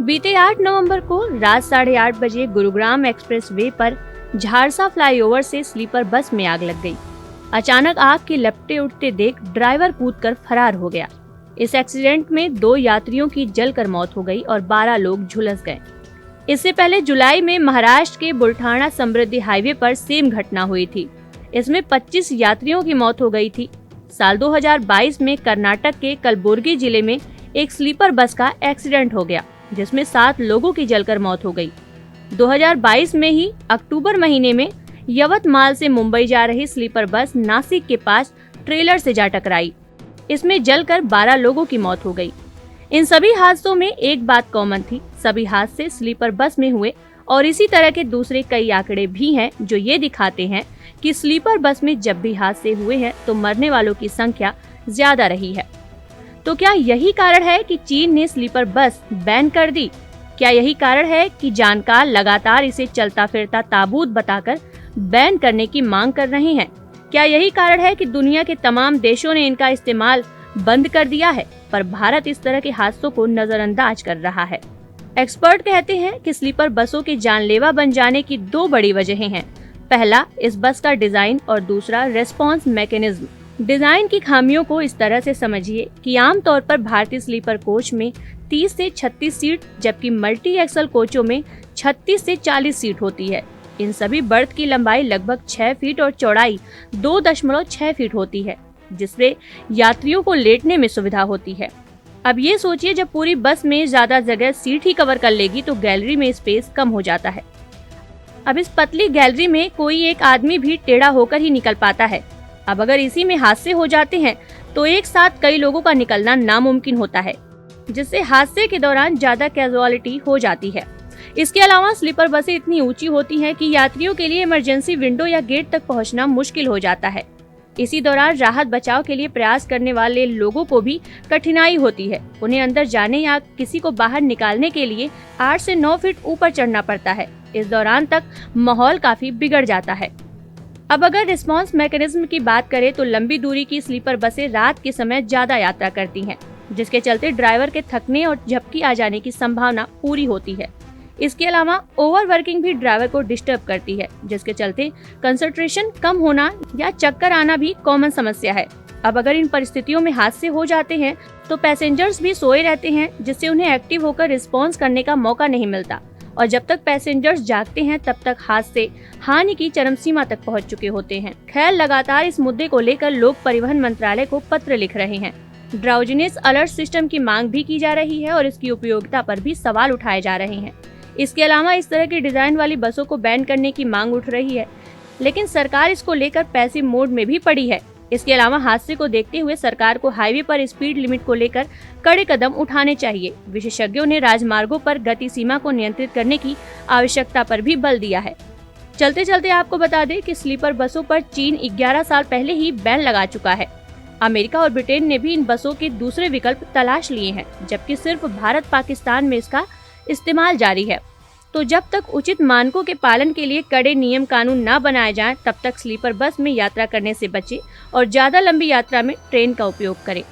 बीते 8 नवंबर को रात 8:30 बजे गुरुग्राम एक्सप्रेस वे पर झारसा फ्लाईओवर से स्लीपर बस में आग लग गई। अचानक आग के लपटे उठते देख ड्राइवर कूदकर फरार हो गया। इस एक्सीडेंट में 2 यात्रियों की जलकर मौत हो गई और 12 लोग झुलस गए। इससे पहले जुलाई में महाराष्ट्र के बुलढाणा समृद्धि हाईवे पर सेम घटना हुई थी। इसमें 25 यात्रियों की मौत हो गई थी। साल 2022 में कर्नाटक के कलबुर्गी जिले में एक स्लीपर बस का एक्सीडेंट हो गया, जिसमें 7 लोगों की जलकर मौत हो गई। 2022 में ही अक्टूबर महीने में यवतमाल से मुंबई जा रही स्लीपर बस नासिक के पास ट्रेलर से जा टकराई। इसमें जलकर 12 लोगों की मौत हो गई। इन सभी हादसों में एक बात कॉमन थी, सभी हादसे स्लीपर बस में हुए और इसी तरह के दूसरे कई आंकड़े भी हैं जो ये दिखाते हैं कि स्लीपर बस में जब भी हादसे हुए हैं तो मरने वालों की संख्या ज्यादा रही है। तो क्या यही कारण है कि चीन ने स्लीपर बस बैन कर दी? क्या यही कारण है कि जानकार लगातार इसे चलता फिरता ताबूत बताकर बैन करने की मांग कर रहे हैं? क्या यही कारण है कि दुनिया के तमाम देशों ने इनका इस्तेमाल बंद कर दिया है, पर भारत इस तरह के हादसों को नजरअंदाज कर रहा है? एक्सपर्ट कहते हैं कि स्लीपर बसों के जानलेवा बन जाने की 2 बड़ी वजहें हैं। पहला, इस बस का डिजाइन और दूसरा रेस्पॉन्स मैकेनिज्म। डिजाइन की खामियों को इस तरह से समझिए कि आमतौर पर भारतीय स्लीपर कोच में 30 से 36 सीट, जबकि मल्टी एक्सल कोचों में 36 से 40 सीट होती है। इन सभी बर्थ की लंबाई लगभग 6 फीट और चौड़ाई 2.6 फीट होती है, जिससे यात्रियों को लेटने में सुविधा होती है। अब ये सोचिए, जब पूरी बस में ज्यादा जगह सीट ही कवर कर लेगी तो गैलरी में स्पेस कम हो जाता है। अब इस पतली गैलरी में कोई एक आदमी भी टेढ़ा होकर ही निकल पाता है। अब अगर इसी में हादसे हो जाते हैं तो एक साथ कई लोगों का निकलना नामुमकिन होता है, जिससे हादसे के दौरान ज्यादा कैजुअलिटी हो जाती है। इसके अलावा स्लीपर बसें इतनी ऊंची होती हैं कि यात्रियों के लिए इमरजेंसी विंडो या गेट तक पहुंचना मुश्किल हो जाता है। इसी दौरान राहत बचाव के लिए प्रयास करने वाले लोगों को भी कठिनाई होती है। उन्हें अंदर जाने या किसी को बाहर निकालने के लिए 8 से 9 फीट ऊपर चढ़ना पड़ता है। इस दौरान तक माहौल काफी बिगड़ जाता है। अब अगर रिस्पांस मैकेनिज्म की बात करें तो लंबी दूरी की स्लीपर बसें रात के समय ज्यादा यात्रा करती हैं, जिसके चलते ड्राइवर के थकने और झपकी आ जाने की संभावना पूरी होती है। इसके अलावा ओवरवर्किंग भी ड्राइवर को डिस्टर्ब करती है, जिसके चलते कंसंट्रेशन कम होना या चक्कर आना भी कॉमन समस्या है। अब अगर इन परिस्थितियों में हादसे हो जाते हैं तो पैसेंजर्स भी सोए रहते हैं, जिससे उन्हें एक्टिव होकर रिस्पॉन्स करने का मौका नहीं मिलता और जब तक पैसेंजर्स जागते हैं तब तक हादसे हानि की चरम सीमा तक पहुंच चुके होते हैं। खैर, लगातार इस मुद्दे को लेकर लोक परिवहन मंत्रालय को पत्र लिख रहे हैं। ड्राउजीनेस अलर्ट सिस्टम की मांग भी की जा रही है और इसकी उपयोगिता पर भी सवाल उठाए जा रहे हैं। इसके अलावा इस तरह की डिजाइन वाली बसों को बैन करने की मांग उठ रही है, लेकिन सरकार इसको लेकर पैसिव मोड में भी पड़ी है। इसके अलावा हादसे को देखते हुए सरकार को हाईवे पर स्पीड लिमिट को लेकर कड़े कदम उठाने चाहिए। विशेषज्ञों ने राजमार्गों पर गति सीमा को नियंत्रित करने की आवश्यकता पर भी बल दिया है। चलते चलते आपको बता दें कि स्लीपर बसों पर चीन 11 साल पहले ही बैन लगा चुका है। अमेरिका और ब्रिटेन ने भी इन बसों के दूसरे विकल्प तलाश लिए हैं, जबकि सिर्फ भारत पाकिस्तान में इसका इस्तेमाल जारी है। तो जब तक उचित मानकों के पालन के लिए कड़े नियम कानून न बनाए जाएं, तब तक स्लीपर बस में यात्रा करने से बचें और ज्यादा लंबी यात्रा में ट्रेन का उपयोग करें।